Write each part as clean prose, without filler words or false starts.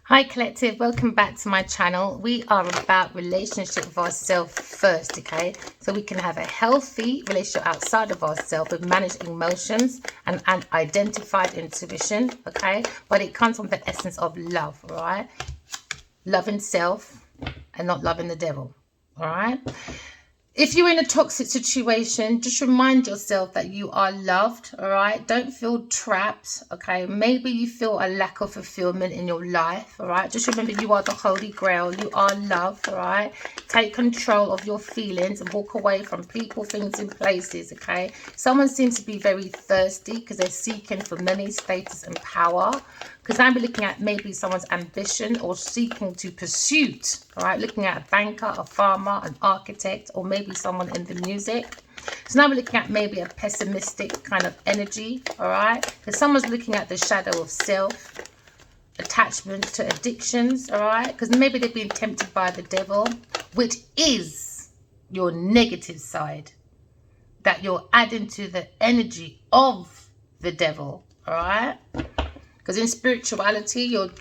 Hi Collective, welcome back to my channel. We are about relationship with ourselves first, okay? So we can have a healthy relationship outside of ourselves with managed emotions and identified intuition, okay? But it comes from the essence of love, all right? Loving self and not loving the devil, all right? If you're in a toxic situation, just remind yourself that you are loved, all right? Don't feel trapped, okay? Maybe you feel a lack of fulfillment in your life, all right? Just remember you are the Holy Grail. You are loved, all right? Take control of your feelings and walk away from people, things, and places, okay? Someone seems to be very thirsty because they're seeking for money, status, and power. Because now we're looking at maybe someone's ambition or seeking to pursuit, all right? Looking at a banker, a farmer, an architect, or maybe someone in the music. So now we're looking at maybe a pessimistic kind of energy, all right? Because someone's looking at the shadow of self, attachment to addictions, all right? Because maybe they've been tempted by the devil, which is your negative side that you're adding to the energy of the devil, all right? Because in spirituality, you're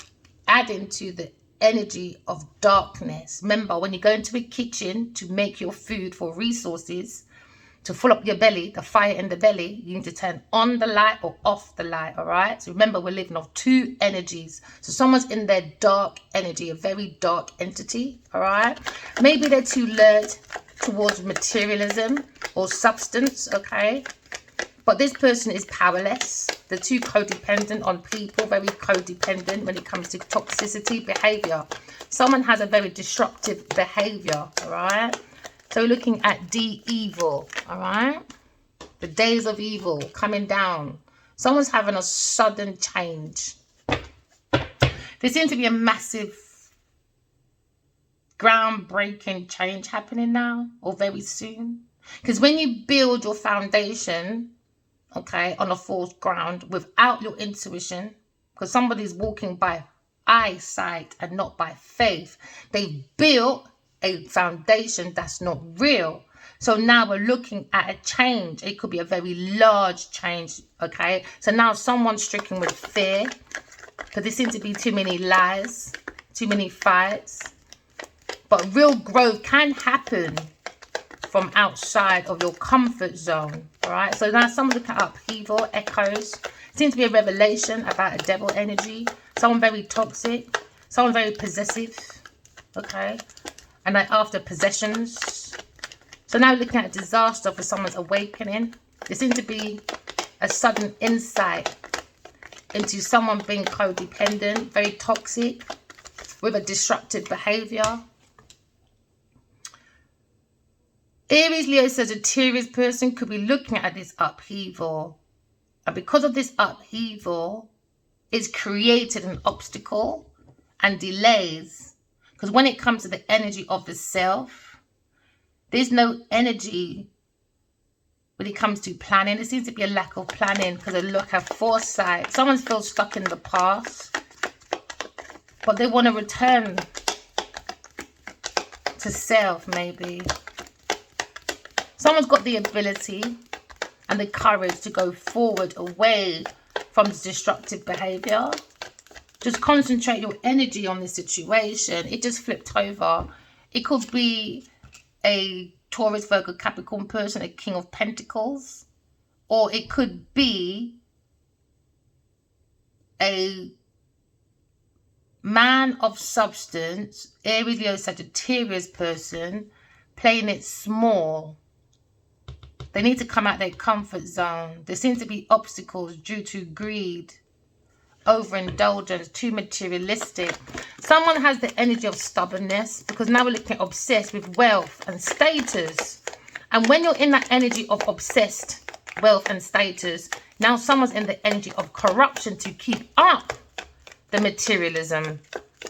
adding to the energy of darkness. Remember, when you go into a kitchen to make your food for resources, to fill up your belly, the fire in the belly, you need to turn on the light or off the light, all right? So remember, we're living off two energies. So someone's in their dark energy, a very dark entity, all right? Maybe they're too lured towards materialism or substance, okay? But this person is powerless. They're too codependent on people, very codependent when it comes to toxicity behavior. Someone has a very disruptive behavior, all right? So we're looking at evil, all right? The days of evil coming down. Someone's having a sudden change. There seems to be a massive groundbreaking change happening now or very soon. Because when you build your foundation, okay, on a false ground without your intuition, because somebody's walking by eyesight and not by faith, they built a foundation that's not real. So now we're looking at a change. It could be a very large change, okay? So now someone's stricken with fear because there seems to be too many lies, too many fights. But real growth can happen from outside of your comfort zone, all right? So now someone's looking at upheaval, echoes. Seems to be a revelation about a devil energy. Someone very toxic, someone very possessive, okay? And like after possessions. So now looking at disaster for someone's awakening. There seems to be a sudden insight into someone being codependent, very toxic, with a disruptive behavior. Aries, Leo, Sagittarius person could be looking at this upheaval. And because of this upheaval, it's created an obstacle and delays. Because when it comes to the energy of the self, there's no energy when it comes to planning. There seems to be a lack of planning because they look at foresight. Someone feels stuck in the past, but they want to return to self maybe. Someone's got the ability and the courage to go forward away from the destructive behavior. Just concentrate your energy on the situation. It just flipped over. It could be a Taurus, Virgo, Capricorn person, a King of Pentacles. Or it could be a man of substance, Aries, Leo, Sagittarius person, playing it small. They need to come out their comfort zone. There seems to be obstacles due to greed, overindulgence, too materialistic. Someone has the energy of stubbornness because now we're looking at obsessed with wealth and status. And when you're in that energy of obsessed wealth and status, now someone's in the energy of corruption to keep up the materialism,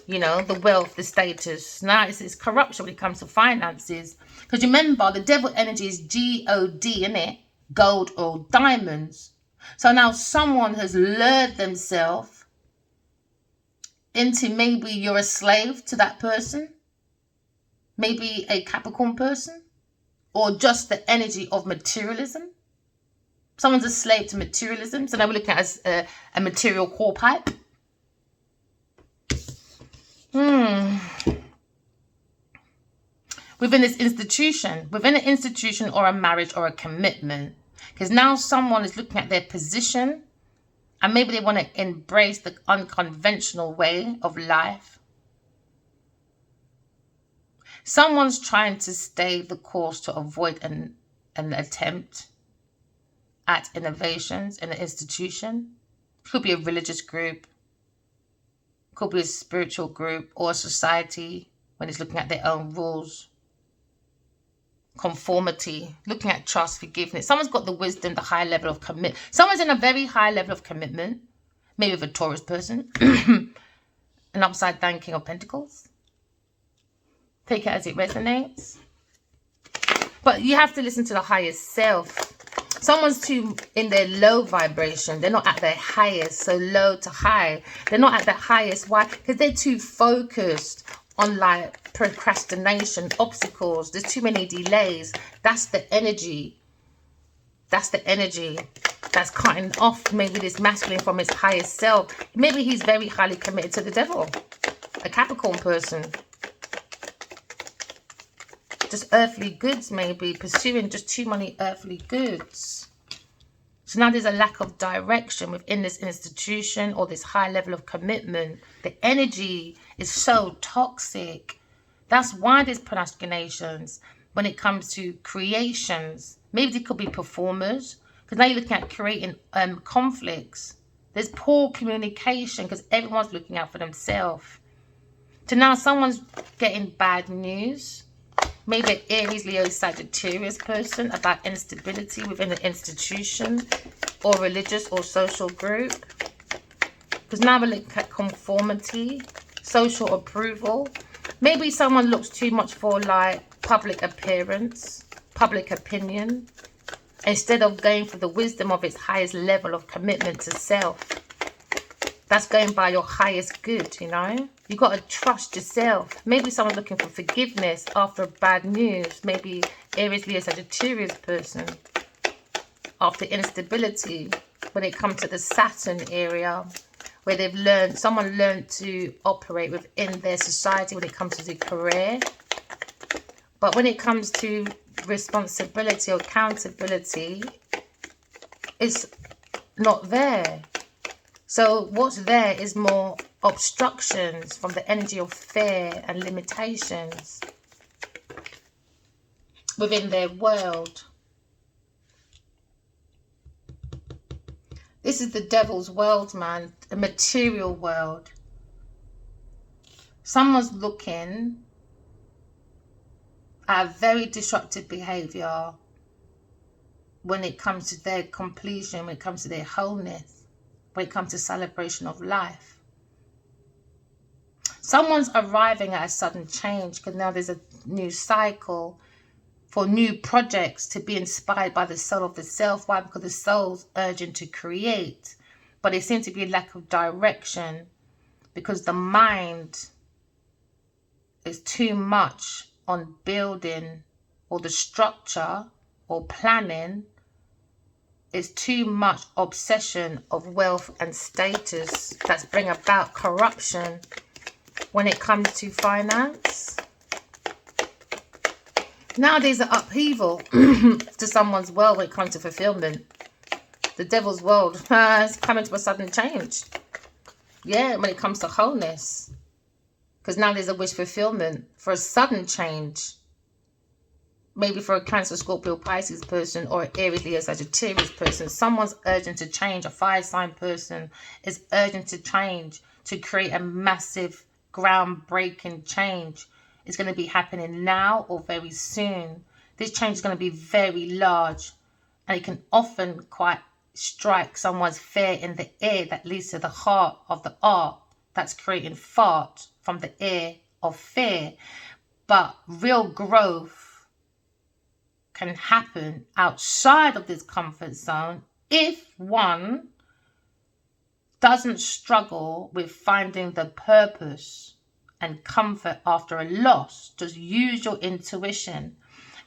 you know, the wealth, the status. Now it's corruption when it comes to finances. Because remember, the devil energy is G-O-D, isn't it? Gold or diamonds. So now someone has lured themselves into maybe you're a slave to that person. Maybe a Capricorn person. Or just the energy of materialism. Someone's a slave to materialism. So now we're looking at a material core pipe. within this institution, within an institution or a marriage or a commitment. Because now someone is looking at their position and maybe they want to embrace the unconventional way of life. Someone's trying to stay the course to avoid an attempt at innovations in an institution. It could be a religious group, could be a spiritual group or a society when it's looking at their own rules. Conformity, looking at trust, forgiveness. Someone's got the wisdom, the high level of commitment. Someone's in a very high level of commitment, maybe with a Taurus person, an upside down King of Pentacles. Take it as it resonates. But you have to listen to the highest self. Someone's too in their low vibration. They're not at their highest, so low to high. They're not at their highest. Why? Because they're too focused on like procrastination, obstacles. There's too many delays. That's the energy. That's the energy that's cutting off maybe this masculine from his highest self. Maybe he's very highly committed to the devil. A Capricorn person. Just earthly goods, maybe. Pursuing just too many earthly goods. So now there's a lack of direction within this institution or this high level of commitment. The energy is so toxic. That's why there's procrastinations when it comes to creations. Maybe they could be performers. Because now you're looking at creating conflicts. There's poor communication because everyone's looking out for themselves. So now someone's getting bad news. Maybe an Aries, Leo, Sagittarius person about instability within an institution or religious or social group. Because now we look at conformity, social approval. Maybe someone looks too much for like public appearance, public opinion, instead of going for the wisdom of its highest level of commitment to self. That's going by your highest good, you know. You got to trust yourself. Maybe someone's looking for forgiveness after bad news. Maybe Aries, Leo, Sagittarius person. After instability, when it comes to the Saturn area, where they've learned, someone learned to operate within their society when it comes to the career. But when it comes to responsibility or accountability, it's not there. So what's there is more obstructions from the energy of fear and limitations within their world. This is the devil's world, man. A material world. Someone's looking at very disruptive behavior when it comes to their completion, when it comes to their wholeness, when it comes to celebration of life. Someone's arriving at a sudden change because now there's a new cycle for new projects to be inspired by the soul of the self. Why? Because the soul's urging to create, but there seems to be a lack of direction because the mind is too much on building or the structure or planning. Is too much obsession of wealth and status that's bring about corruption when it comes to finance. Now there's an upheaval to someone's world when it comes to fulfillment. The devil's world is coming to a sudden change. Yeah, when it comes to wholeness. Because now there's a wish fulfillment for a sudden change. Maybe for a Cancer, Scorpio, Pisces person or an Aries, Leo, Sagittarius person. Someone's urgent to change. A fire sign person is urgent to change, to create a massive groundbreaking change. It's going to be happening now or very soon. This change is going to be very large and it can often quite strike someone's fear in the air that leads to the heart of the art that's creating thought from the air of fear. But real growth can happen outside of this comfort zone if one doesn't struggle with finding the purpose and comfort after a loss. Just use your intuition,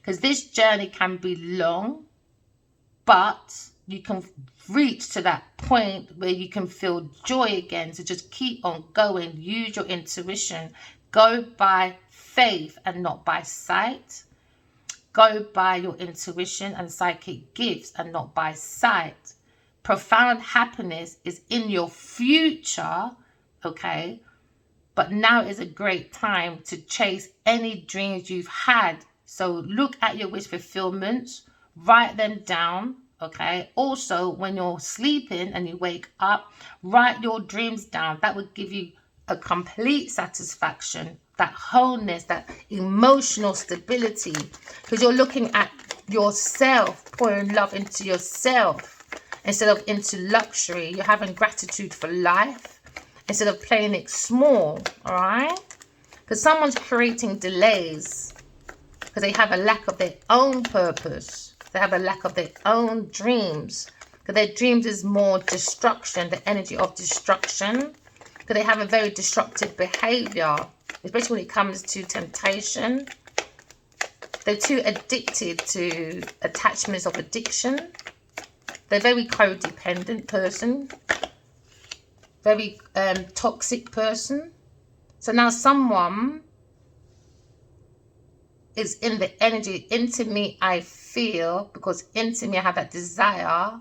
because this journey can be long, but you can reach to that point where you can feel joy again. So just keep on going. Use your intuition. Go by faith and not by sight. Go by your intuition and psychic gifts and not by sight. Profound happiness is in your future, okay? But now is a great time to chase any dreams you've had. So look at your wish fulfillments, write them down, okay? Also, when you're sleeping and you wake up, write your dreams down. That would give you a complete satisfaction, that wholeness, that emotional stability, because you're looking at yourself, pouring love into yourself instead of into luxury. You're having gratitude for life instead of playing it small, all right? Because someone's creating delays because they have a lack of their own purpose. They have a lack of their own dreams. Because their dreams is more destruction, the energy of destruction. Because they have a very destructive behavior, especially when it comes to temptation. They're too addicted to attachments of addiction. They're very codependent person. Very toxic person. So now someone is in the energy. Into me, I feel, because into me, I have that desire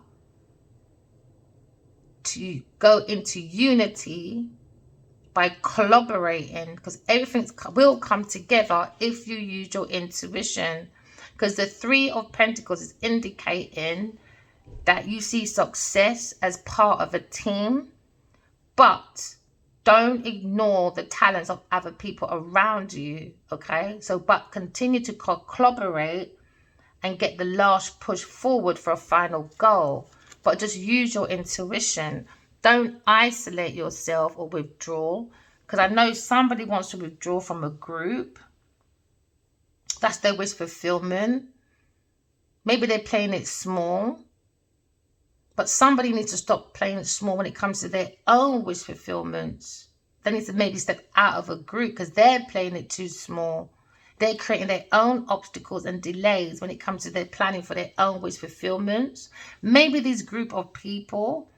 to go into unity by collaborating, because everything will come together if you use your intuition. Because the Three of Pentacles is indicating that you see success as part of a team, but don't ignore the talents of other people around you, okay? So, but continue to collaborate and get the last push forward for a final goal. But just use your intuition. Don't isolate yourself or withdraw. Because I know somebody wants to withdraw from a group. That's their wish fulfillment. Maybe they're playing it small. But somebody needs to stop playing it small when it comes to their own wish fulfillments. They need to maybe step out of a group because they're playing it too small. They're creating their own obstacles and delays when it comes to their planning for their own wish fulfillments. Maybe this group of people,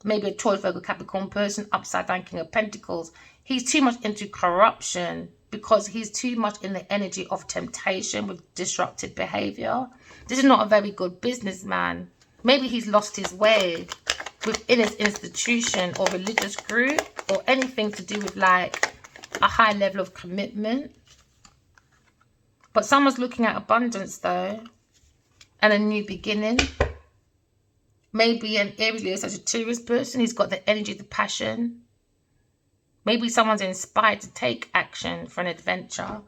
maybe a Taurus, Virgo, Capricorn person, upside down King of Pentacles, he's too much into corruption because he's too much in the energy of temptation with disruptive behavior. This is not a very good businessman. Maybe he's lost his way within his institution or religious group or anything to do with like a high level of commitment. But someone's looking at abundance though and a new beginning. Maybe an Aries, Leo, Sagittarius person. He's got the energy, the passion. Maybe someone's inspired to take action for an adventure.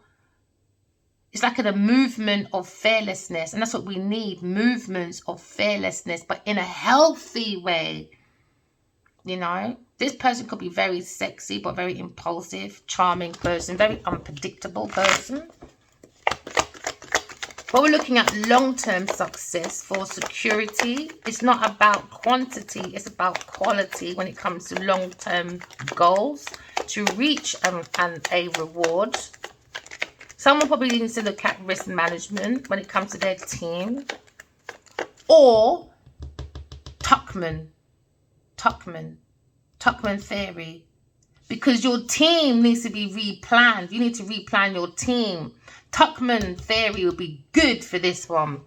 It's like a movement of fearlessness. And that's what we need. Movements of fearlessness, but in a healthy way. You know, this person could be very sexy, but very impulsive, charming person, very unpredictable person. But we're looking at long-term success for security. It's not about quantity, it's about quality when it comes to long-term goals to reach a reward. Someone probably needs to look at risk management when it comes to their team. Or Tuckman theory. Because your team needs to be replanned. You need to replan your team. Tuckman theory will be good for this one.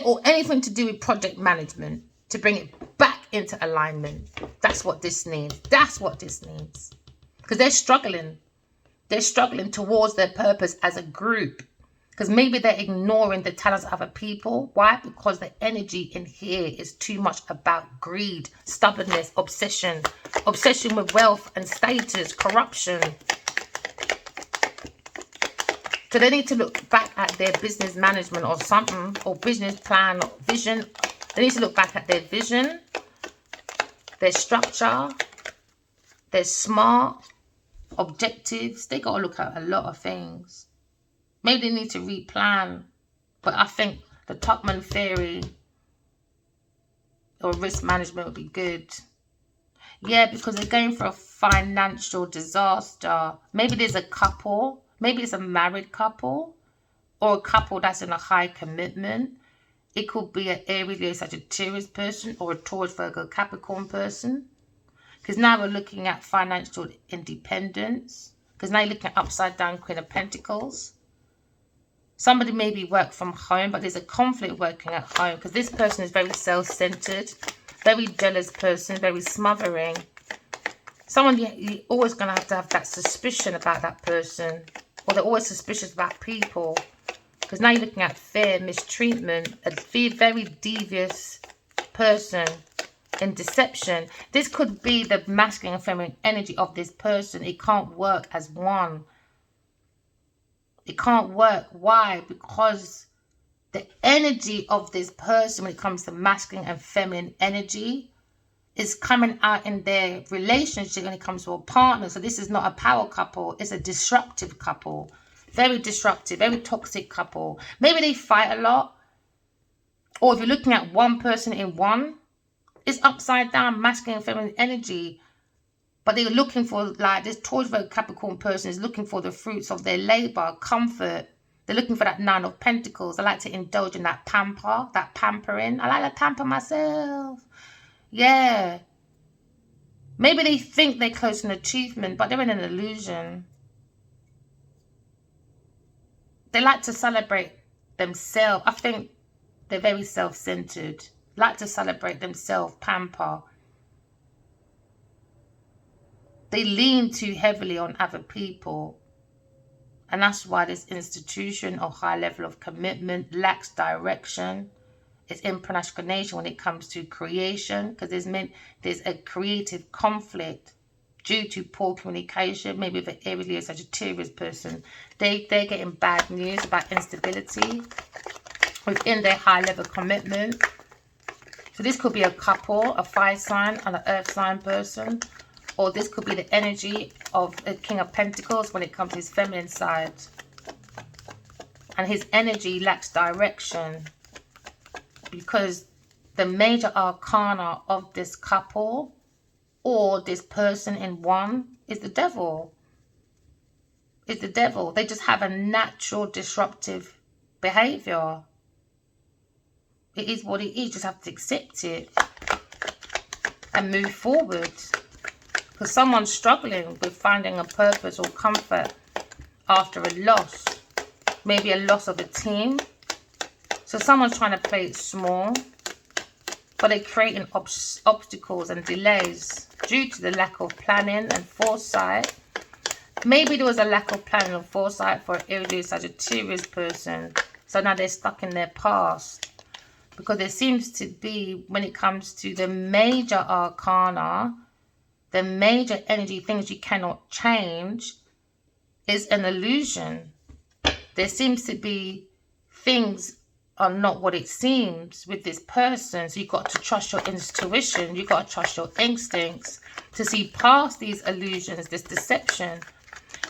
Or anything to do with project management. To bring it back into alignment. That's what this needs. That's what this needs. Because they're struggling. They're struggling towards their purpose as a group. Because maybe they're ignoring the talents of other people. Why? Because the energy in here is too much about greed, stubbornness, obsession. Obsession with wealth and status, corruption. So they need to look back at their business management or something. Or business plan or vision. They need to look back at their vision. Their structure. Their smart objectives. They got to look at a lot of things. Maybe they need to replan. But I think the Tuckman theory or risk management would be good. Yeah, because they're going for a financial disaster. Maybe there's a couple. Maybe it's a married couple. Or a couple that's in a high commitment. It could be an Aries, Leo, Sagittarius person. Or a Taurus, Virgo, Capricorn person. Because now we're looking at financial independence. Because now you're looking at upside down Queen of Pentacles. Somebody maybe work from home, but there's a conflict working at home because this person is very self-centered, very jealous person, very smothering. Someone you're always going to have that suspicion about that person, or they're always suspicious about people. Because now you're looking at fear, mistreatment, a very devious person and deception. This could be the masculine and feminine energy of this person. It can't work as one. It can't work. Why? Because the energy of this person when it comes to masculine and feminine energy is coming out in their relationship when it comes to a partner. So this is not a power couple. It's a disruptive couple. Very disruptive, very toxic couple. Maybe they fight a lot. Or if you're looking at one person in one, it's upside down masculine and feminine energy. But they're looking for, like, this Taurus Virgo Capricorn person is looking for the fruits of their labor, comfort. They're looking for that Nine of Pentacles. They like to indulge in that pamper, that pampering. I like to pamper myself. Yeah. Maybe they think they're close to an achievement, but they're in an illusion. They like to celebrate themselves. I think they're very self-centered. Like to celebrate themselves, pamper. They lean too heavily on other people. And that's why this institution or high level of commitment lacks direction. It's in procrastination when it comes to creation. Because there's a creative conflict due to poor communication. Maybe with an Aries, Leo, Sagittarius person. They're getting bad news about instability within their high level commitment. So this could be a couple, a fire sign and an earth sign person. Or this could be the energy of a King of Pentacles when it comes to his feminine side. And his energy lacks direction. Because the major arcana of this couple or this person in one is the devil. It's the devil. They just have a natural disruptive behavior. It is what it is. You just have to accept it and move forward. Because someone's struggling with finding a purpose or comfort after a loss. Maybe a loss of a team. So someone's trying to play it small. But they're creating obstacles and delays due to the lack of planning and foresight. Maybe there was a lack of planning and foresight for an Aries Sagittarius person. So now they're stuck in their past. Because there seems to be, when it comes to the major arcana, the major energy, things you cannot change, is an illusion. There seems to be things are not what it seems with this person. So you've got to trust your intuition. You've got to trust your instincts to see past these illusions, this deception.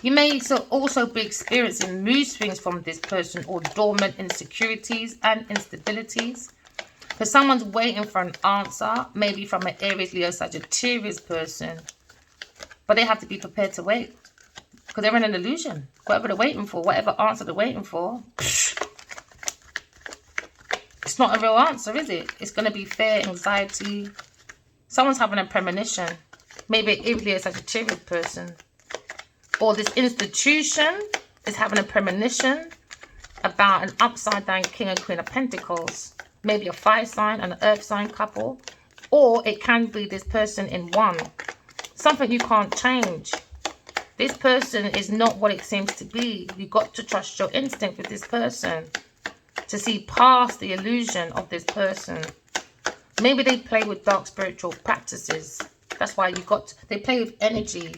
You may also be experiencing mood swings from this person or dormant insecurities and instabilities. Because someone's waiting for an answer, maybe from an Aries, Leo, Sagittarius person. But they have to be prepared to wait. Because they're in an illusion. Whatever they're waiting for, whatever answer they're waiting for, it's not a real answer, is it? It's going to be fear, anxiety. Someone's having a premonition. Maybe an Aries, Leo, Sagittarius person. Or this institution is having a premonition about an upside down King and Queen of Pentacles. Maybe a fire sign and an earth sign couple. Or it can be this person in one. Something you can't change. This person is not what it seems to be. You've got to trust your instinct with this person to see past the illusion of this person. Maybe they play with dark spiritual practices. That's why they play with energy.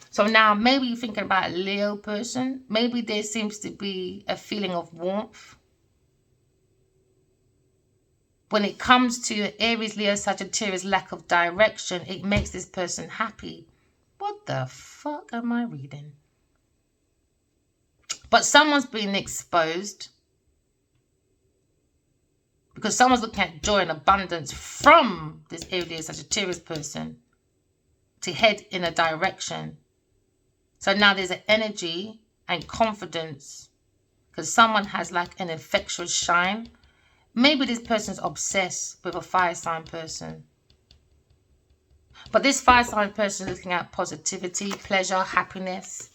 So now maybe you're thinking about a Leo person. Maybe there seems to be a feeling of warmth. When it comes to Aries, Leo, Sagittarius lack of direction, it makes this person happy. What the fuck am I reading? But someone's being exposed. Because someone's looking at joy and abundance from this Aries, Leo, Sagittarius person to head in a direction. So now there's an energy and confidence. Because someone has like an infectious shine. Maybe this person's obsessed with a fire sign person. But this fire sign person is looking at positivity, pleasure, happiness.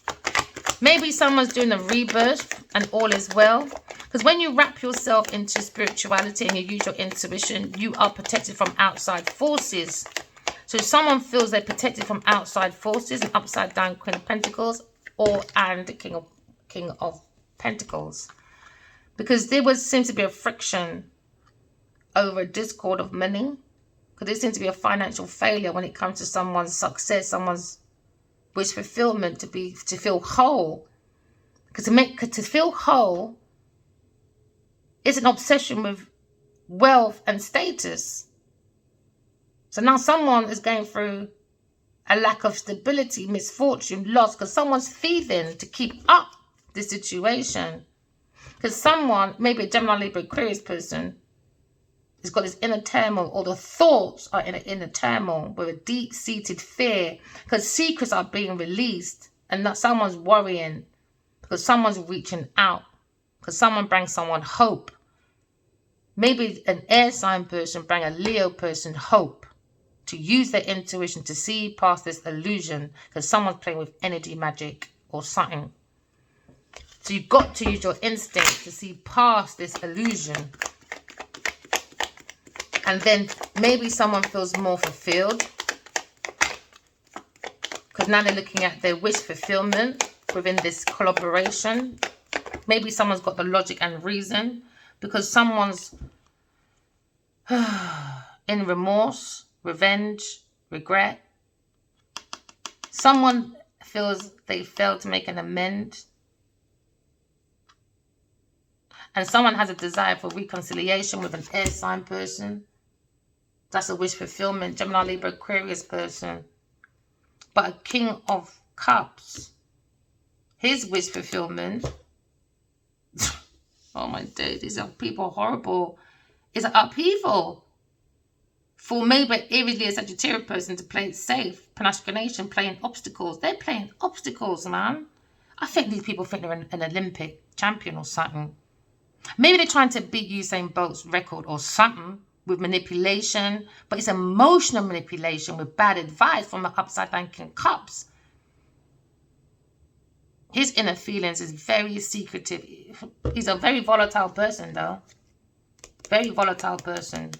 Maybe someone's doing a rebirth and all is well. Because when you wrap yourself into spirituality and you use your intuition, you are protected from outside forces. So someone feels they're protected from outside forces, an upside down Queen of Pentacles and King of Pentacles. Because there seems to be a friction over a discord of money. Because there seems to be a financial failure when it comes to someone's success, someone's wish fulfillment, to feel whole. Because to feel whole is an obsession with wealth and status. So now someone is going through a lack of stability, misfortune, loss, because someone's thieving to keep up the situation. Because someone, maybe a Gemini, Libra, Aquarius person, has got this inner turmoil, or the thoughts are in an inner turmoil with a deep-seated fear, because secrets are being released, and that someone's worrying, because someone's reaching out, because someone brings someone hope. Maybe an air sign person brings a Leo person hope to use their intuition to see past this illusion, because someone's playing with energy magic or something. So you've got to use your instinct to see past this illusion. And then maybe someone feels more fulfilled, because now they're looking at their wish fulfillment within this collaboration. Maybe someone's got the logic and reason, because someone's in remorse, revenge, regret. Someone feels they failed to make an amend. And someone has a desire for reconciliation with an air sign person. That's a wish fulfillment. Gemini, Libra, Aquarius person. But a King of Cups, his wish fulfillment. Oh my days, these are people horrible. It's an upheaval. For maybe eerily a Sagittarius person to play it safe. Procrastination, playing obstacles. They're playing obstacles, man. I think these people think they're an Olympic champion or something. Maybe they're trying to beat Usain Bolt's record or something with manipulation. But it's emotional manipulation with bad advice from an upside down King of Cups. His inner feelings is very secretive. He's a very volatile person, though. Very volatile person.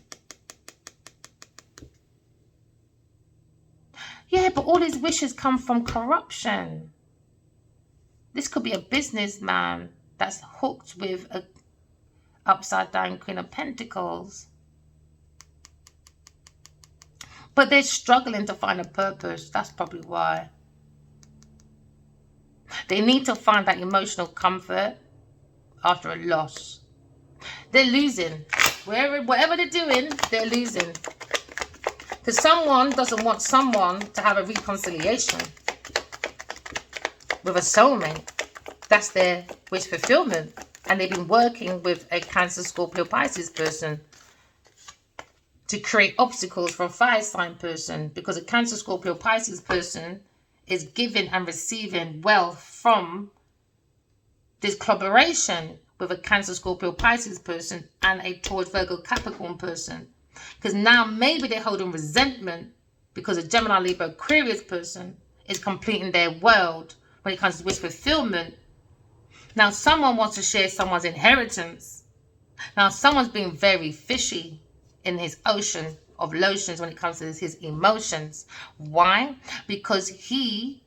Yeah, but all his wishes come from corruption. This could be a businessman that's hooked with a upside down Queen of Pentacles. But they're struggling to find a purpose. That's probably why. They need to find that emotional comfort after a loss. They're losing. Whatever they're doing, they're losing. Because someone doesn't want someone to have a reconciliation with a soulmate. That's their wish fulfillment. And they've been working with a Cancer, Scorpio, Pisces person to create obstacles for a fire sign person. Because a Cancer, Scorpio, Pisces person is giving and receiving wealth from this collaboration with a Cancer, Scorpio, Pisces person and a Taurus, Virgo, Capricorn person. Because now maybe they're holding resentment because a Gemini, Libra, Aquarius person is completing their world when it comes to wish fulfillment. Now someone wants to share someone's inheritance. Now someone's being very fishy in his ocean of lotions when it comes to his emotions. Why? Because he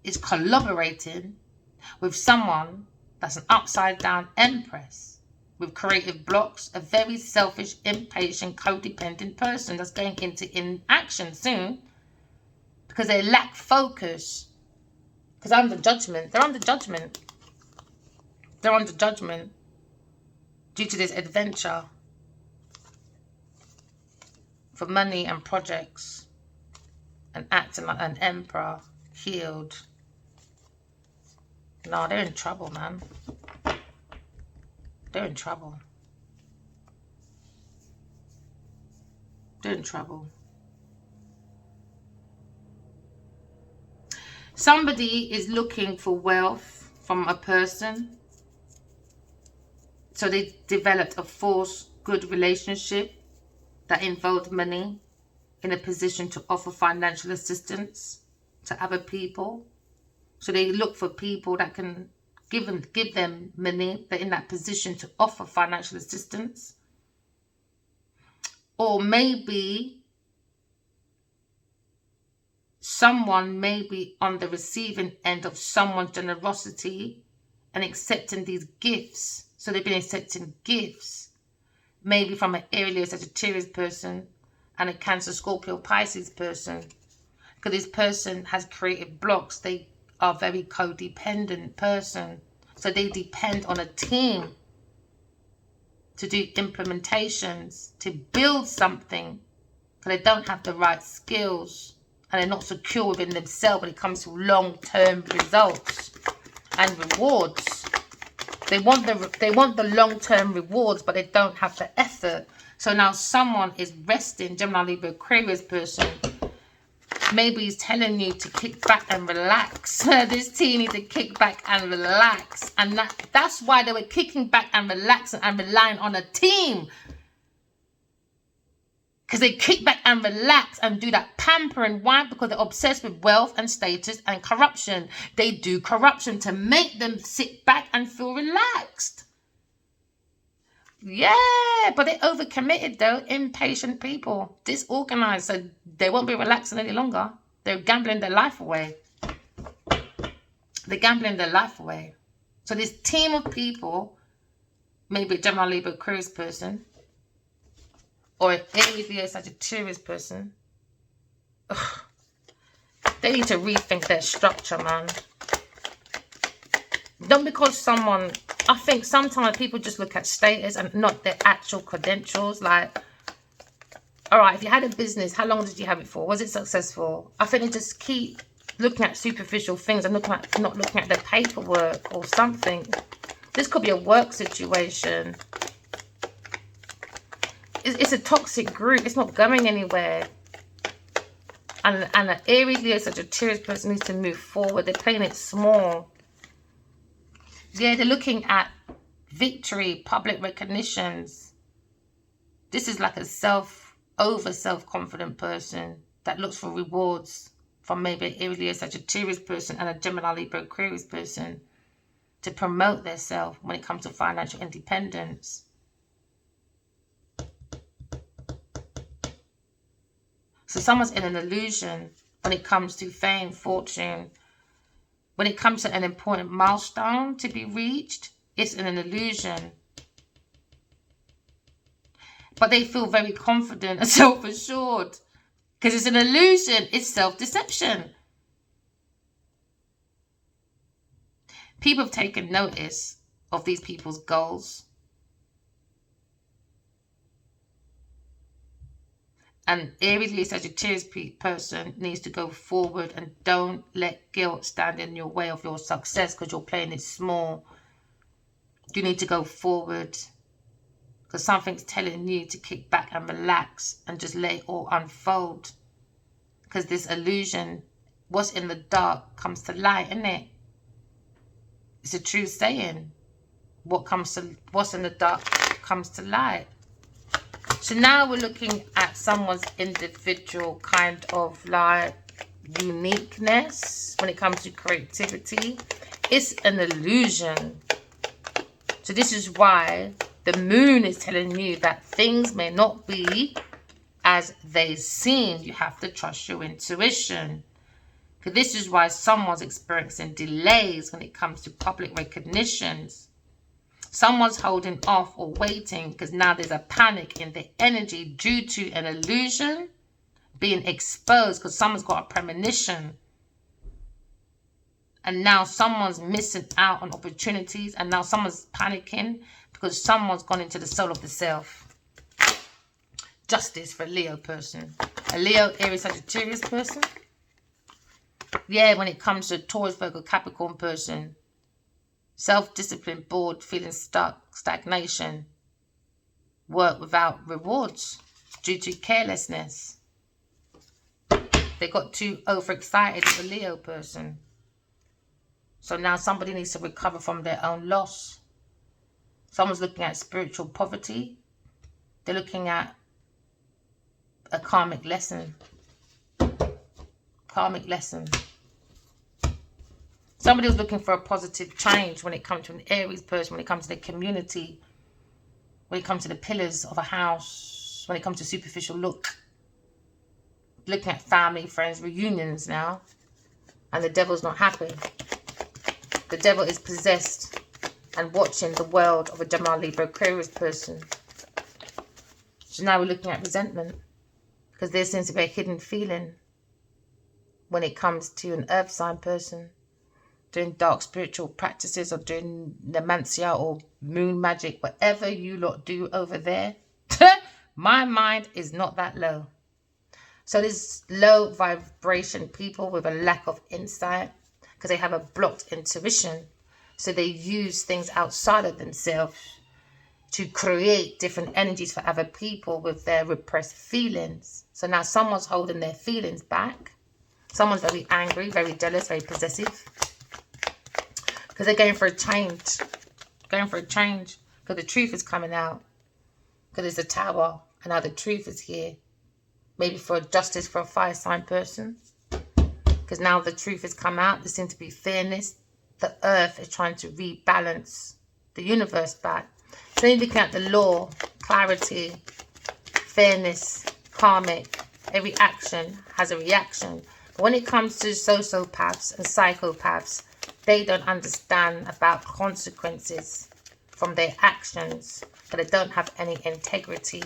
is collaborating with someone that's an upside down Empress with creative blocks, a very selfish, impatient, codependent person that's going into inaction soon because they lack focus. Because under judgment, they're under judgment. They're under judgment due to this adventure for money and projects and acting like an emperor, healed. No, they're in trouble, man. They're in trouble. They're in trouble. Somebody is looking for wealth from a person. So they developed a false good relationship that involved money in a position to offer financial assistance to other people. So they look for people that can give them money. They're in that position to offer financial assistance. Or maybe someone may be on the receiving end of someone's generosity and accepting these gifts. So they've been accepting gifts, maybe from an Aries, Sagittarius person and a Cancer, Scorpio, Pisces person. Because this person has created blocks. They are a very codependent person. So they depend on a team to do implementations, to build something. Because they don't have the right skills. And they're not secure within themselves when it comes to long-term results and rewards. They want the long-term rewards, but they don't have the effort. So now someone is resting, Gemini, Libra, Aquarius person. Maybe he's telling you to kick back and relax. This team needs to kick back and relax. And that's why they were kicking back and relaxing and relying on a team. Because they kick back and relax and do that pampering. Why? Because they're obsessed with wealth and status and corruption. They do corruption to make them sit back and feel relaxed. Yeah, but they're overcommitted though. Impatient people. Disorganized. So they won't be relaxing any longer. They're gambling their life away. They're gambling their life away. So this team of people, maybe a Gemini, Libra, Aquarius person, or an Aries, Leo, Sagittarius person, they need to rethink their structure, man. Not because someone, I think sometimes people just look at status and not their actual credentials. Like, all right, if you had a business, how long did you have it for? Was it successful? I think they just keep looking at superficial things and not looking at the paperwork or something. This could be a work situation. It's a toxic group. It's not going anywhere. And an Aries, Leo, Sagittarius person needs to move forward. They're playing it small. Yeah, they're looking at victory, public recognitions. This is like a self-confident person that looks for rewards from maybe an Aries, Leo, Sagittarius person and a Gemini, Libra, Aquarius person to promote themselves when it comes to financial independence. So someone's in an illusion when it comes to fame, fortune. When it comes to an important milestone to be reached, it's in an illusion. But they feel very confident and self-assured. Because it's an illusion. It's self-deception. People have taken notice of these people's goals. An Aries, Leo, Sagittarius person needs to go forward and don't let guilt stand in your way of your success because you're playing it small. You need to go forward because something's telling you to kick back and relax and just let it all unfold. Because this illusion, what's in the dark comes to light, isn't it? It's a true saying. What's in the dark comes to light. So now we're looking at someone's individual kind of like uniqueness when it comes to creativity. It's an illusion. So this is why the moon is telling you that things may not be as they seem. You have to trust your intuition. Because this is why someone's experiencing delays when it comes to public recognitions. Someone's holding off or waiting because now there's a panic in the energy due to an illusion being exposed because someone's got a premonition. And now someone's missing out on opportunities and now someone's panicking because someone's gone into the soul of the self. Justice for a Leo person. A Leo, Aries, Sagittarius person. Yeah, when it comes to Taurus, Virgo, Capricorn person. Self-discipline, bored, feeling stuck, stagnation. Work without rewards due to carelessness. They got too overexcited with a Leo person. So now somebody needs to recover from their own loss. Someone's looking at spiritual poverty. They're looking at a karmic lesson. Karmic lesson. Somebody was looking for a positive change when it comes to an Aries person, when it comes to the community, when it comes to the pillars of a house, when it comes to superficial look. Looking at family, friends, reunions now. And the devil's not happy. The devil is possessed and watching the world of a Gemini, Libra, Aquarius person. So now we're looking at resentment. Because there seems to be a hidden feeling when it comes to an earth sign person doing dark spiritual practices or doing nemancia or moon magic, whatever you lot do over there. My mind is not that low. So there's low vibration people with a lack of insight because they have a blocked intuition. So they use things outside of themselves to create different energies for other people with their repressed feelings. So now someone's holding their feelings back. Someone's very angry, very jealous, very possessive. Because they're going for a change. Going for a change. Because the truth is coming out. Because there's a tower. And now the truth is here. Maybe for justice for a fire sign person. Because now the truth has come out. There seems to be fairness. The earth is trying to rebalance the universe back. So you're looking at the law, clarity, fairness, karmic. Every action has a reaction. But when it comes to sociopaths and psychopaths, they don't understand about consequences from their actions. But they don't have any integrity.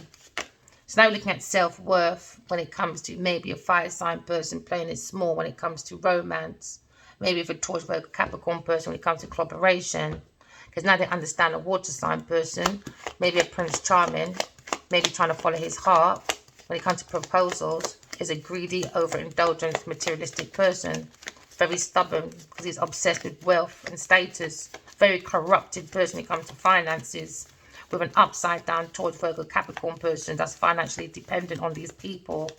So now we're looking at self-worth when it comes to maybe a fire sign person playing it small when it comes to romance. Maybe if a Taurus, Virgo, Capricorn person when it comes to collaboration. Because now they understand a water sign person. Maybe a Prince Charming. Maybe trying to follow his heart. When it comes to proposals, is a greedy, overindulgent, materialistic person. Very stubborn because he's obsessed with wealth and status. Very corrupted person when it comes to finances. With an upside down Taurus, Virgo, Capricorn person that's financially dependent on these people.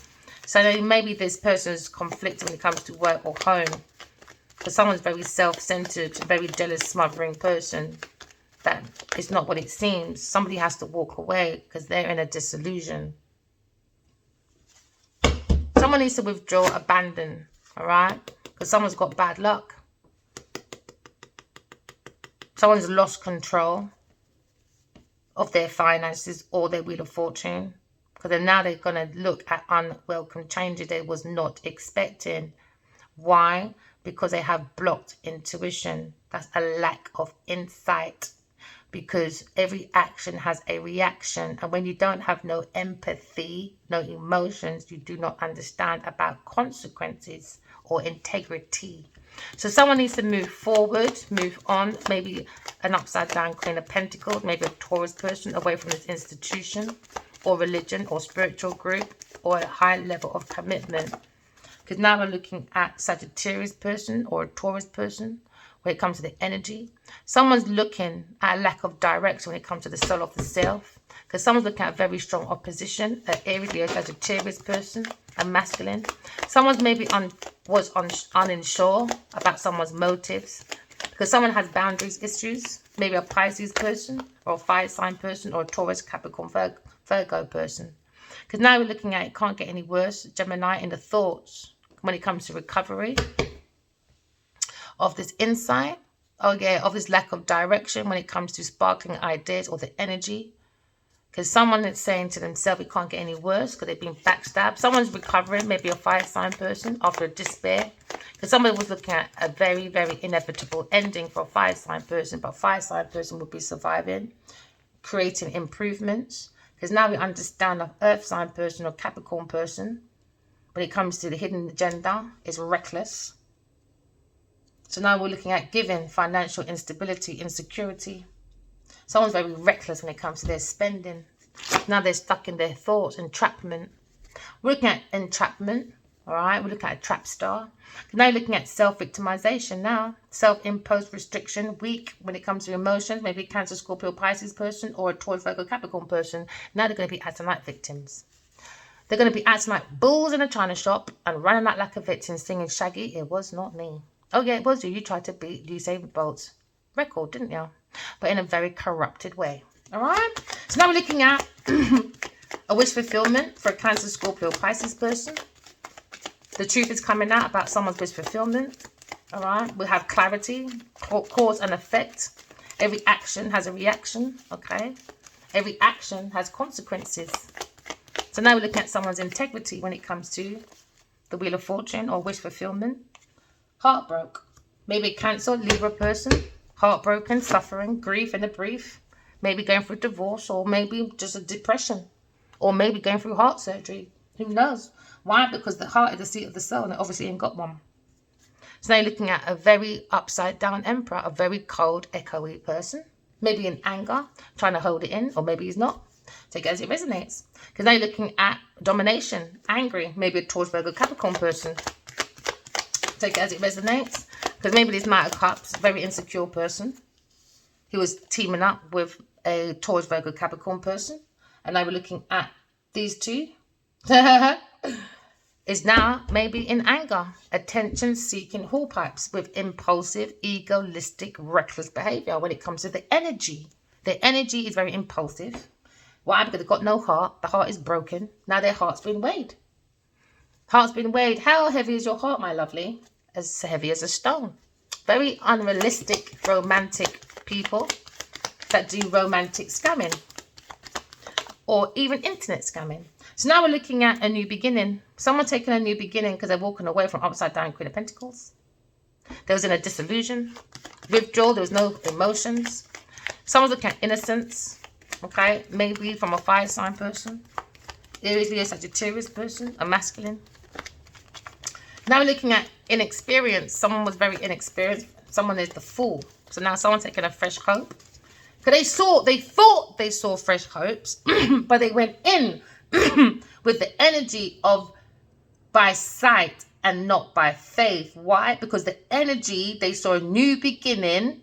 So then maybe this person's conflicted when it comes to work or home. Because someone's very self-centered, very jealous, smothering person. That is not what it seems. Somebody has to walk away because they're in a disillusion. Someone needs to withdraw, abandon, alright? Because someone's got bad luck. Someone's lost control of their finances or their wheel of fortune. Because then now they're going to look at unwelcome changes they was not expecting. Why? Because they have blocked intuition. That's a lack of insight. Because every action has a reaction. And when you don't have no empathy, no emotions, you do not understand about consequences or integrity. So someone needs to move forward, move on. Maybe an upside down Queen of Pentacles. Maybe a Taurus person away from this institution or religion or spiritual group or a high level of commitment. Because now we're looking at Sagittarius person or a Taurus person when it comes to the energy. Someone's looking at a lack of direction when it comes to the soul of the self. Because someone's looking at very strong opposition. An Aries, Leo, Sagittarius person, a masculine. Someone's maybe unsure about someone's motives. Because someone has boundaries issues. Maybe a Pisces person or a fire sign person or a Taurus, Capricorn, Virgo person. Because now we're looking at it can't get any worse. Gemini in the thoughts when it comes to recovery of this insight. Oh yeah, of this lack of direction when it comes to sparkling ideas or the energy. Because someone is saying to themselves it can't get any worse because they've been backstabbed. Someone's recovering, maybe a fire sign person after despair. Because somebody was looking at a very, very inevitable ending for a fire sign person. But a fire sign person will be surviving, creating improvements. Because now we understand an earth sign person or Capricorn person, when it comes to the hidden agenda, is reckless. So now we're looking at giving, financial instability, insecurity. Someone's very reckless when it comes to their spending. Now they're stuck in their thoughts, entrapment. We're looking at entrapment, all right? We're looking at a trap star. Now you're looking at self-victimization now. Self-imposed restriction, weak when it comes to emotions. Maybe a Cancer, Scorpio, Pisces person or a Taurus, Virgo, Capricorn person. Now they're going to be acting like victims. They're going to be acting like bulls in a china shop and running out like a victim singing Shaggy, it was not me. Oh yeah, it was you. You tried to beat Usain Bolt's record, didn't you? But in a very corrupted way. All right? So now we're looking at a wish fulfillment for a Cancer, Scorpio, Pisces person. The truth is coming out about someone's wish fulfillment. All right, we have clarity, cause and effect. Every action has a reaction, okay? Every action has consequences. So now we're looking at someone's integrity when it comes to the Wheel of Fortune or wish fulfillment. Heartbroken. Maybe a Cancer, Libra person. Heartbroken, suffering, grief in a brief. Maybe going through divorce, or maybe just a depression. Or maybe going through heart surgery. Who knows? Why? Because the heart is the seat of the soul, and it obviously ain't got one. So now you're looking at a very upside down Emperor, a very cold, echoey person. Maybe in anger, trying to hold it in, or maybe he's not. Take it as it resonates. Because now you're looking at domination, angry, maybe a Taurus, Virgo, Capricorn person. Take it as it resonates. Because maybe this Knight of Cups, very insecure person. He was teaming up with a Taurus, Virgo, Capricorn person. And now we're looking at these two. Is now maybe in anger, attention-seeking hornpipes with impulsive, egoistic, reckless behavior when it comes to the energy. The energy is very impulsive. Why? Because they've got no heart. The heart is broken. Now their heart's been weighed. Heart's been weighed. How heavy is your heart, my lovely? As heavy as a stone. Very unrealistic, romantic people that do romantic scamming. Or even internet scamming. So now we're looking at a new beginning. Someone taking a new beginning because they're walking away from upside down Queen of Pentacles. There was in a disillusion, withdrawal, there was no emotions. Someone's looking at innocence, okay? Maybe from a fire sign person. Aries, Leo, Sagittarius person, a masculine. Now we're looking at inexperience. Someone was very inexperienced. Someone is the fool. So now someone's taking a fresh hope. Because they thought they saw fresh hopes, but they went in with the energy of by sight and not by faith. Why? Because the energy, they saw a new beginning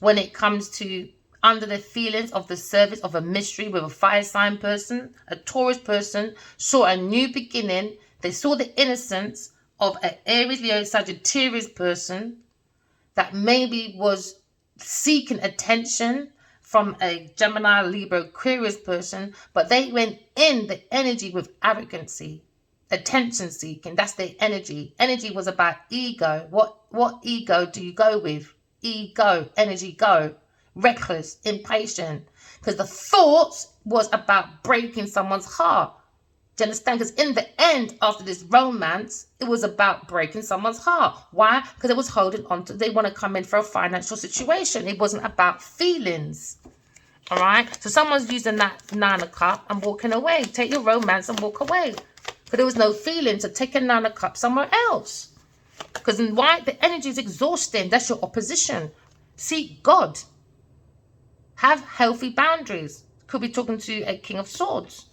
when it comes to under the feelings of the service of a mystery with a fire sign person, a Taurus person, saw a new beginning. They saw the innocence of an Aries, Leo, Sagittarius person that maybe was seeking attention from a Gemini, Libra, Aquarius person, but they went in the energy with arrogancy, attention seeking. That's their energy. Energy was about ego. What ego do you go with? Ego, energy, go. Reckless, impatient. Because the thoughts was about breaking someone's heart. Do you understand? Because in the end, after this romance, it was about breaking someone's heart. Why? Because it was holding on to, they want to come in for a financial situation. It wasn't about feelings. All right? So someone's using that 9 of Cups and walking away. Take your romance and walk away. But there was no feeling, so take a 9 of Cups somewhere else. Because why? The energy is exhausting. That's your opposition. Seek God. Have healthy boundaries. Could be talking to a King of Swords.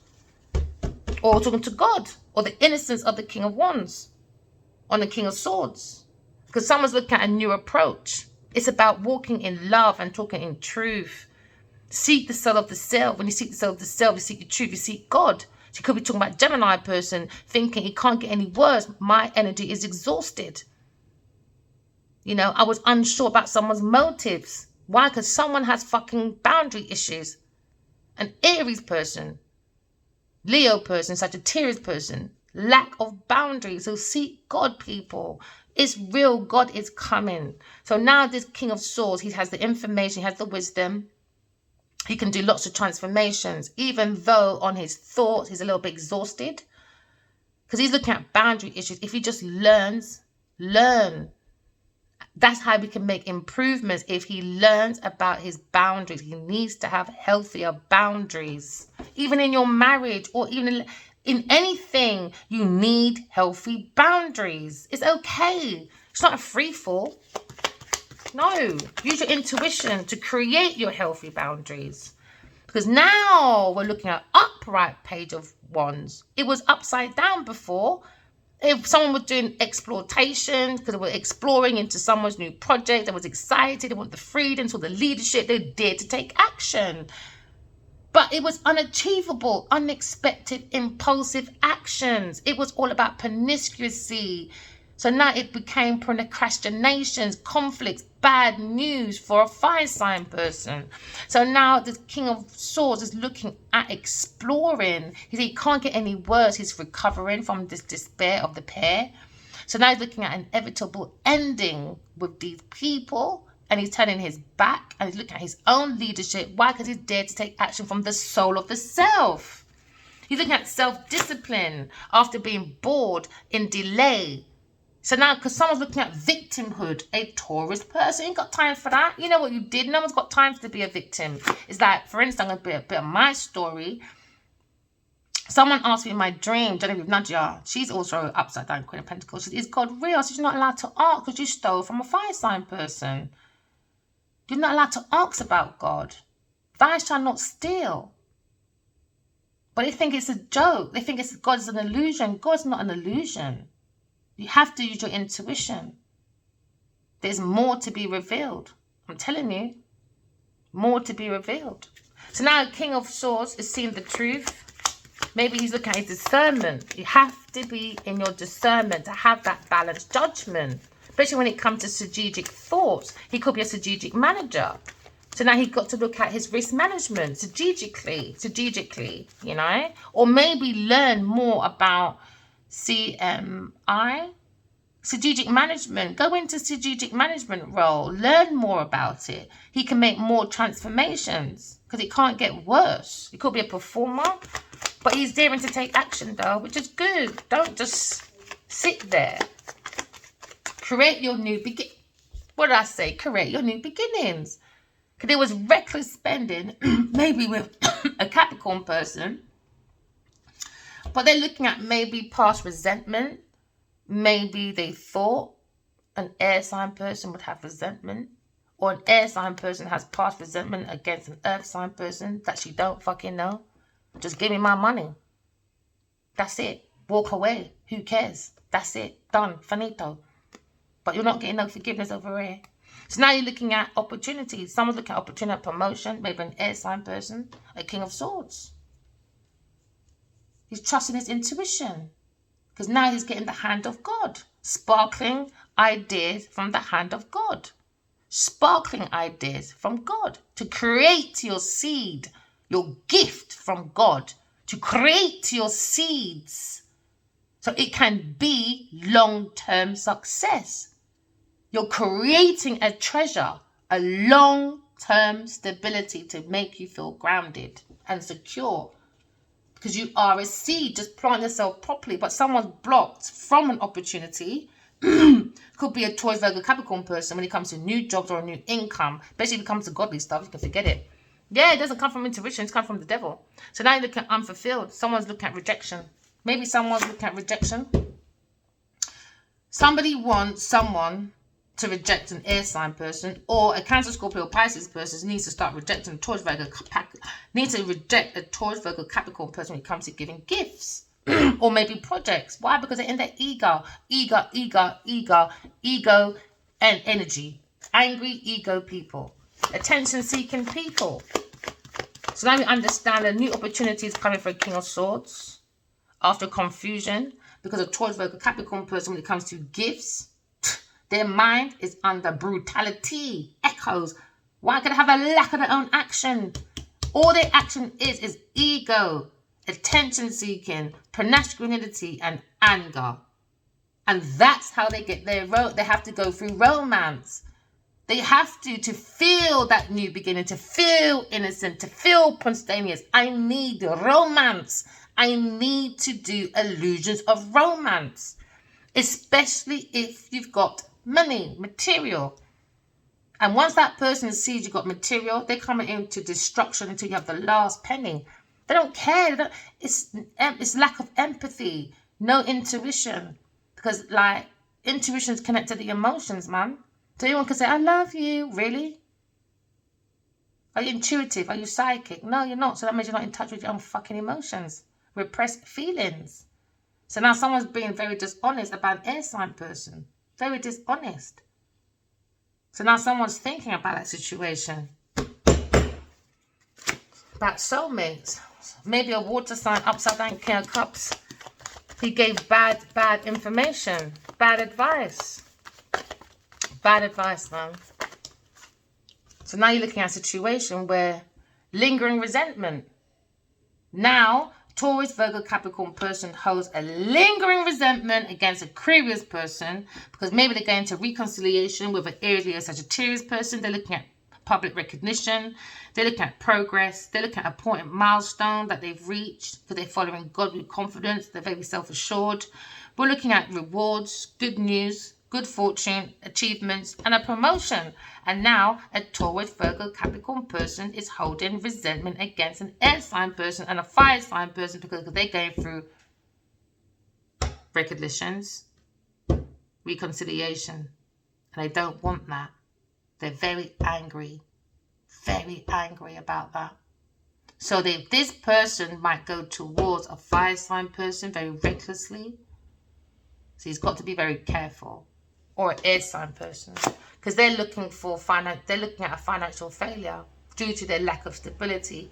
Or talking to God. Or the innocence of the King of Wands. On the King of Swords. Because someone's looking at a new approach. It's about walking in love and talking in truth. Seek the soul of the self. When you seek the soul of the self, you seek the truth. You seek God. So you could be talking about Gemini person thinking it can't get any worse. My energy is exhausted. You know, I was unsure about someone's motives. Why? Because someone has fucking boundary issues. An Aries person, Leo person, Sagittarius person, lack of boundaries. So seek God, people. It's real. God is coming. So now this King of Swords, he has the information, he has the wisdom. He can do lots of transformations, even though on his thoughts, he's a little bit exhausted. Because he's looking at boundary issues. If he just learn. That's how we can make improvements. If he learns about his boundaries, he needs to have healthier boundaries. Even in your marriage or even in anything, you need healthy boundaries. It's okay. It's not a free fall. No, use your intuition to create your healthy boundaries. Because now we're looking at upright Page of Wands. It was upside down before. If someone was doing exploitation, because they were exploring into someone's new project, they was excited, they want the freedom, so the leadership, they dared to take action. But it was unachievable, unexpected, impulsive actions. It was all about promiscuity. So now it became procrastinations, conflicts, bad news for a fire sign person. So now the King of Swords is looking at exploring. He can't get any worse. He's recovering from this despair of the pair. So now he's looking at an inevitable ending with these people, and he's turning his back, and he's looking at his own leadership. Why? Because he's dared to take action from the soul of the self. He's looking at self-discipline after being bored in delay. So now, because someone's looking at victimhood, a Taurus person ain't got time for that. You know what you did? No one's got time to be a victim. It's like, for instance, I'm going to be a bit of my story. Someone asked me in my dream, Genevieve Nadia, she's also upside down Queen of Pentacles. She said, is God real? So she's not allowed to ask because you stole from a fire sign person. You're not allowed to ask about God. Thou shalt not steal. But they think it's a joke. They think God's an illusion. God's not an illusion. You have to use your intuition. There's more to be revealed. I'm telling you, more to be revealed. So now King of Swords is seeing the truth. Maybe he's looking at his discernment. You have to be in your discernment to have that balanced judgment. Especially when it comes to strategic thoughts. He could be a strategic manager. So now he's got to look at his risk management strategically, you know. Or maybe learn more about CMI, strategic management. Go into strategic management role. Learn more about it. He can make more transformations because it can't get worse. He could be a performer, but he's daring to take action though, which is good. Don't just sit there. Create your new begin. What did I say? Create your new beginnings. Because there was reckless spending, maybe with a Capricorn person. But they're looking at maybe past resentment. Maybe they thought an air sign person would have resentment. Or an air sign person has past resentment against an earth sign person that she don't fucking know. Just give me my money. That's it. Walk away. Who cares? That's it. Done. Finito. But you're not getting no forgiveness over here. So now you're looking at opportunities. Someone's looking at opportunity, promotion, maybe an air sign person, a King of Swords. He's trusting his intuition because now he's getting the hand of God. Sparkling ideas from the hand of God. Sparkling ideas from God to create your seed, your gift from God, to create your seeds so it can be long-term success. You're creating a treasure, a long-term stability to make you feel grounded and secure. Because you are a seed, just plant yourself properly. But someone's blocked from an opportunity. Could be a Taurus, Virgo, Capricorn person when it comes to new jobs or a new income. Especially if it comes to godly stuff, you can forget it. Yeah, it doesn't come from intuition, it's come from the devil. So now you're looking at unfulfilled. Someone's looking at rejection. Maybe someone's looking at rejection. Somebody wants someone to reject an air sign person, or a Cancer, Scorpio, or Pisces person needs to start rejecting a Taurus, Virgo, needs to reject a Taurus, Virgo, Capricorn person when it comes to giving gifts or maybe projects. Why? Because they're in their ego and energy. Angry ego people, attention-seeking people. So now we understand a new opportunity is coming for a King of Swords after confusion because a Taurus, Virgo, Capricorn person when it comes to gifts. Their mind is under brutality, echoes. Why could they have a lack of their own action? All their action is ego, attention-seeking, promiscuity, and anger. And that's how they get their they have to go through romance. They have to feel that new beginning, to feel innocent, to feel spontaneous. I need romance. I need to do illusions of romance. Especially if you've got money, material. And once that person sees you've got material, they're coming into destruction until you have the last penny. They don't care. It's lack of empathy, no intuition. Because like intuition is connected to the emotions, man. So anyone can say, I love you. Really? Are you intuitive? Are you psychic? No, you're not. So that means you're not in touch with your own fucking emotions. Repressed feelings. So now someone's being very dishonest about an air sign person. Very dishonest. So now someone's thinking about that situation. About soulmates. Maybe a water sign, upside down King of Cups. He gave bad information. Bad advice. Bad advice, man. So now you're looking at a situation where lingering resentment. Now, Taurus, Virgo, Capricorn person holds a lingering resentment against Aquarius person because maybe they're going to reconciliation with an Aries, Leo, Sagittarius person. They're looking at public recognition. They're looking at progress. They're looking at an important milestone that they've reached because they're following God with confidence. They're very self-assured. We're looking at rewards, good news, good fortune, achievements, and a promotion. And now a Taurus, Virgo, Capricorn person is holding resentment against an air sign person and a fire sign person because they're going through recognitions, reconciliation, and they don't want that. They're very angry about that. So this person might go towards a fire sign person very recklessly. So he's got to be very careful. Or an air sign person, because they're looking for they're looking at a financial failure due to their lack of stability,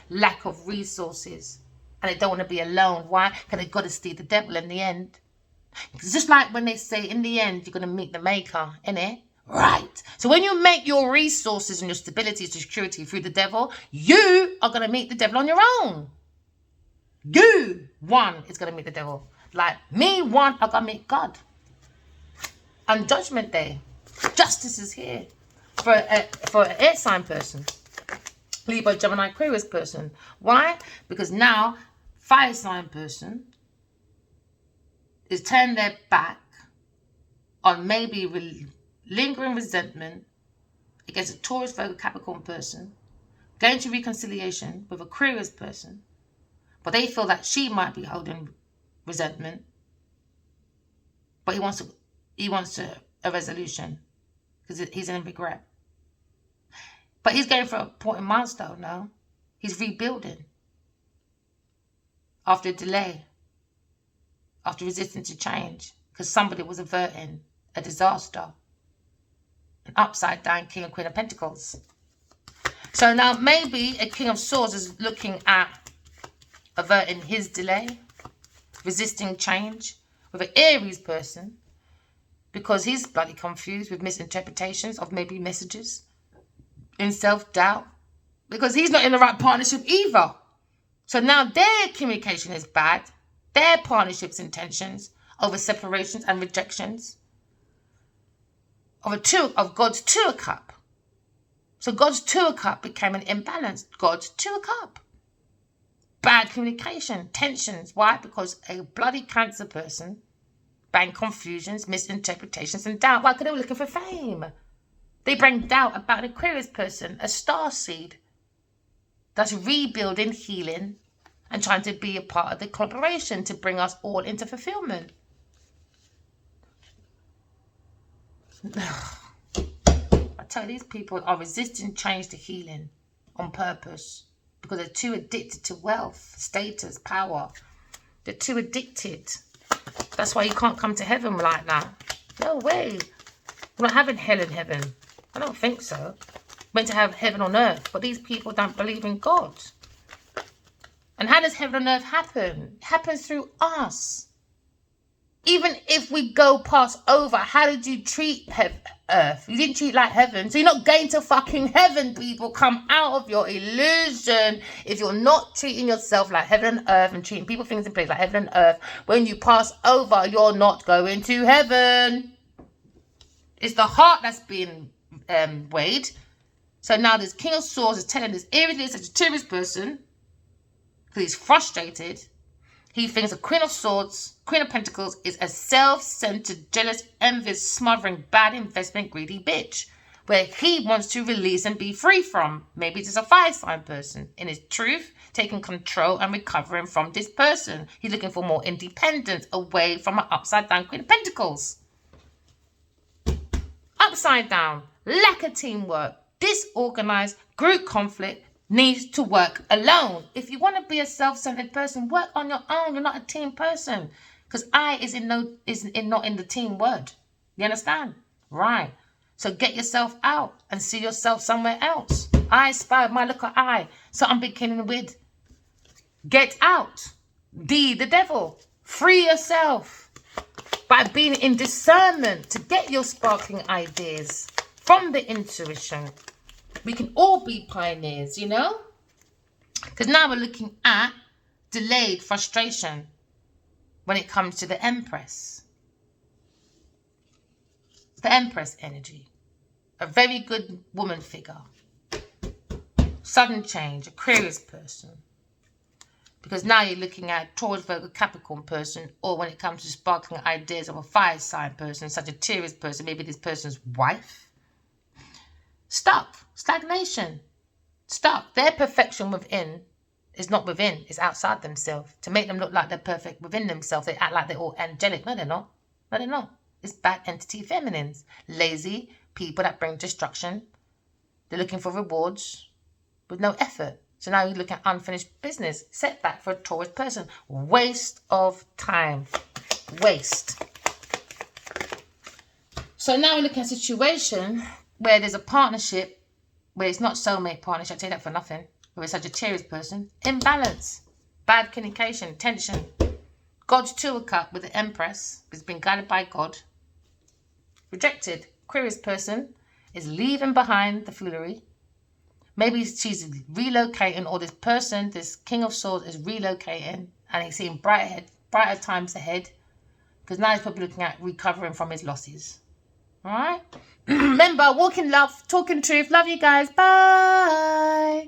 lack of resources, and they don't want to be alone. Why? Because they've got to see the devil in the end. It's just like when they say in the end you're going to meet the maker, innit? Right. So when you make your resources and your stability and security through the devil, you are going to meet the devil on your own. You, one, is going to meet the devil. Like me, one, I'm going to meet God. On Judgment Day, justice is here for an air sign person, Libra, Gemini, Aquarius person. Why? Because now fire sign person is turning their back on maybe lingering resentment against a Taurus, Virgo, Capricorn person, going to reconciliation with Aquarius person, but they feel that she might be holding resentment, but he wants a resolution because he's in regret. But he's going for an important milestone now. He's rebuilding after a delay, after resisting to change, because somebody was averting a disaster, an upside down King and Queen of Pentacles. So now maybe a King of Swords is looking at averting his delay, resisting change with an Aries person, because he's bloody confused with misinterpretations of maybe messages, in self-doubt, because he's not in the right partnership either. So now their communication is bad, their partnership's intentions over separations and rejections of God's Two of Cup. So God's Two of Cup became an imbalance. God's Two of Cup. Bad communication, tensions. Why? Because a bloody Cancer person bring confusions, misinterpretations, and doubt. Why? Because they were looking for fame. They bring doubt about an Aquarius person, a star seed that's rebuilding, healing, and trying to be a part of the collaboration to bring us all into fulfillment. I tell you, these people are resisting change to healing on purpose because they're too addicted to wealth, status, power. They're too addicted. That's why you can't come to heaven like that. No way. We're not having hell in heaven. I don't think so. We're meant to have heaven on earth, but these people don't believe in God. And how does heaven on earth happen? It happens through us. Even if we go past over, how did you treat earth? You didn't treat like heaven. So you're not going to fucking heaven, people. Come out of your illusion. If you're not treating yourself like heaven and earth and treating people, things in place like heaven and earth, when you pass over, you're not going to heaven. It's the heart that's being weighed. So now this King of Swords is telling this Aries, Sagittarius person, because he's frustrated. He thinks a Queen of Swords, Queen of Pentacles, is a self-centered, jealous, envious, smothering, bad investment, greedy bitch, where he wants to release and be free from. Maybe it's a fire sign person. In his truth, taking control and recovering from this person. He's looking for more independence away from an upside-down Queen of Pentacles. Upside down, lack of teamwork, disorganized, group conflict, needs to work alone. If you want to be a self-centered person, work on your own. You're not a team person. Because I is not in the team word. You understand? Right. So get yourself out and see yourself somewhere else. I spy my little eye. So I'm beginning with get out. D, the devil. Free yourself by being in discernment to get your sparkling ideas from the intuition. We can all be pioneers, you know? Because now we're looking at delayed frustration when it comes to the Empress. The Empress energy. A very good woman figure. Sudden change, Aquarius person. Because now you're looking at Taurus, Virgo, Capricorn person, or when it comes to sparkling ideas of a fire sign person, Sagittarius person, maybe this person's wife. Stuck, stagnation, stuck. Their perfection within is not within, it's outside themselves. To make them look like they're perfect within themselves, they act like they're all angelic. No, they're not. No, they're not. It's bad entity feminines. Lazy people that bring destruction. They're looking for rewards with no effort. So now you look at unfinished business. Setback for a Taurus person. Waste of time. Waste. So now we look at a situation where there's a partnership, where it's not soulmate partnership. I say that for nothing. With a Sagittarius person. Imbalance. Bad communication. Tension. God's Tour cup with the Empress. Has been guided by God. Rejected. Aquarius person is leaving behind the foolery. Maybe she's relocating, or this person, this King of Swords, is relocating, and he's seeing brighter times ahead, because now he's probably looking at recovering from his losses. All right? Remember, walk in love, talk in truth. Love you guys. Bye.